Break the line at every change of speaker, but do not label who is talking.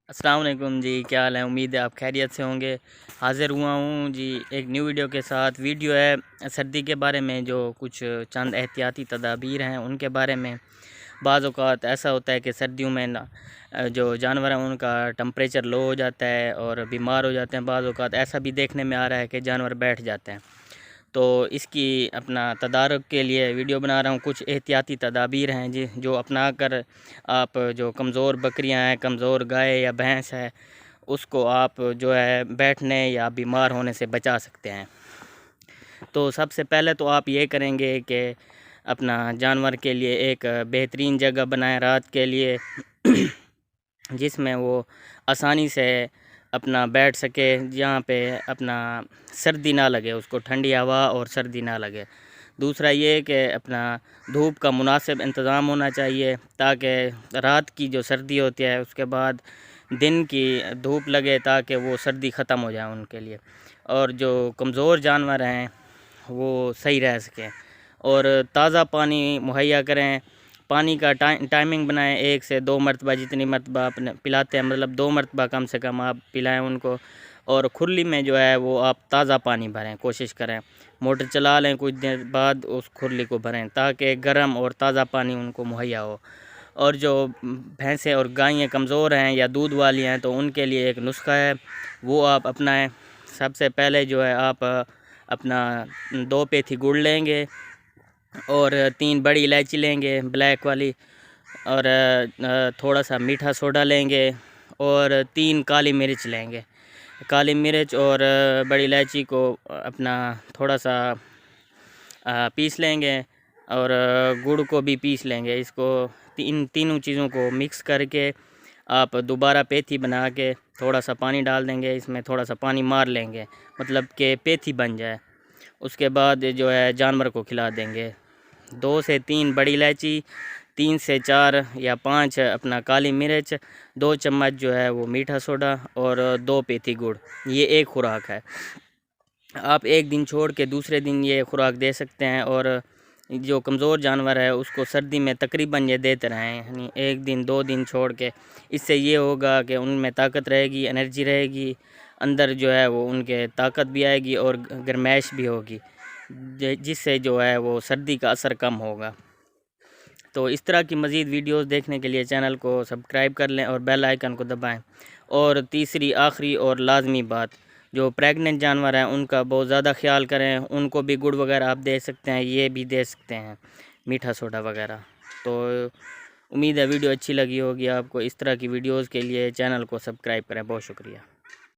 السلام علیکم جی، کیا حال ہے؟ امید ہے آپ خیریت سے ہوں گے۔ حاضر ہوا ہوں جی ایک نیو ویڈیو کے ساتھ۔ ویڈیو ہے سردی کے بارے میں، جو کچھ چند احتیاطی تدابیر ہیں ان کے بارے میں۔ بعض اوقات ایسا ہوتا ہے کہ سردیوں میں جو جانور ہیں ان کا ٹمپریچر لو ہو جاتا ہے اور بیمار ہو جاتے ہیں۔ بعض اوقات ایسا بھی دیکھنے میں آ رہا ہے کہ جانور بیٹھ جاتے ہیں، تو اس کی اپنا تدارک کے لیے ویڈیو بنا رہا ہوں۔ کچھ احتیاطی تدابیر ہیں جی جو اپنا کر آپ جو کمزور بکریاں ہیں، کمزور گائے یا بھینس ہے، اس کو آپ جو ہے بیٹھنے یا بیمار ہونے سے بچا سکتے ہیں۔ تو سب سے پہلے تو آپ یہ کریں گے کہ اپنا جانور کے لیے ایک بہترین جگہ بنائیں رات کے لیے، جس میں وہ آسانی سے اپنا بیٹھ سکے، جہاں پہ اپنا سردی نہ لگے، اس کو ٹھنڈی ہوا اور سردی نہ لگے۔ دوسرا یہ کہ اپنا دھوپ کا مناسب انتظام ہونا چاہیے، تاکہ رات کی جو سردی ہوتی ہے اس کے بعد دن کی دھوپ لگے، تاکہ وہ سردی ختم ہو جائے ان کے لیے، اور جو کمزور جانور ہیں وہ صحیح رہ سکیں۔ اور تازہ پانی مہیا کریں۔ پانی کا ٹائمنگ بنائیں، 1 سے 2 مرتبہ، جتنی مرتبہ آپ پلاتے ہیں، مطلب 2 مرتبہ کم سے کم آپ پلائیں ان کو۔ اور کھرلی میں جو ہے وہ آپ تازہ پانی بھریں، کوشش کریں موٹر چلا لیں، کچھ دیر بعد اس کھرلی کو بھریں، تاکہ گرم اور تازہ پانی ان کو مہیا ہو۔ اور جو بھینسیں اور گائیں کمزور ہیں یا دودھ والی ہیں، تو ان کے لیے ایک نسخہ ہے، وہ آپ اپنائیں۔ سب سے پہلے جو ہے آپ اپنا 2 پیتھی گڑ لیں گے، اور 3 بڑی الائچی لیں گے بلیک والی، اور تھوڑا سا میٹھا سوڈا لیں گے، اور 3 کالی مرچ لیں گے۔ کالی مرچ اور بڑی الائچی کو اپنا تھوڑا سا پیس لیں گے، اور گڑ کو بھی پیس لیں گے۔ اس کو تینوں چیزوں کو مکس کر کے آپ دوبارہ پیتھی بنا کے تھوڑا سا پانی ڈال دیں گے، اس میں تھوڑا سا پانی مار لیں گے، مطلب کہ پیتھی بن جائے۔ اس کے بعد جو ہے جانور کو کھلا دیں گے۔ 2 سے 3 بڑی الائچی، 3 سے 4 یا 5 اپنا کالی مرچ، 2 چمچ جو ہے وہ میٹھا سوڈا، اور 2 پیتھی گڑ، یہ ایک خوراک ہے۔ آپ ایک دن چھوڑ کے دوسرے دن یہ خوراک دے سکتے ہیں، اور جو کمزور جانور ہے اس کو سردی میں تقریباً یہ دیتے رہیں، یعنی 1 دن 2 دن چھوڑ کے۔ اس سے یہ ہوگا کہ ان میں طاقت رہے گی، انرجی رہے گی، اندر جو ہے وہ ان کے طاقت بھی آئے گی اور گرمائش بھی ہوگی، جس سے جو ہے وہ سردی کا اثر کم ہوگا۔ تو اس طرح کی مزید ویڈیوز دیکھنے کے لیے چینل کو سبسکرائب کر لیں اور بیل آئیکن کو دبائیں۔ اور تیسری آخری اور لازمی بات، جو پریگننٹ جانور ہیں ان کا بہت زیادہ خیال کریں، ان کو بھی گڑ وغیرہ آپ دے سکتے ہیں، یہ بھی دے سکتے ہیں میٹھا سوڈا وغیرہ۔ تو امید ہے ویڈیو اچھی لگی ہوگی آپ کو۔ اس طرح کی ویڈیوز کے لیے چینل کو سبسکرائب کریں۔ بہت شکریہ۔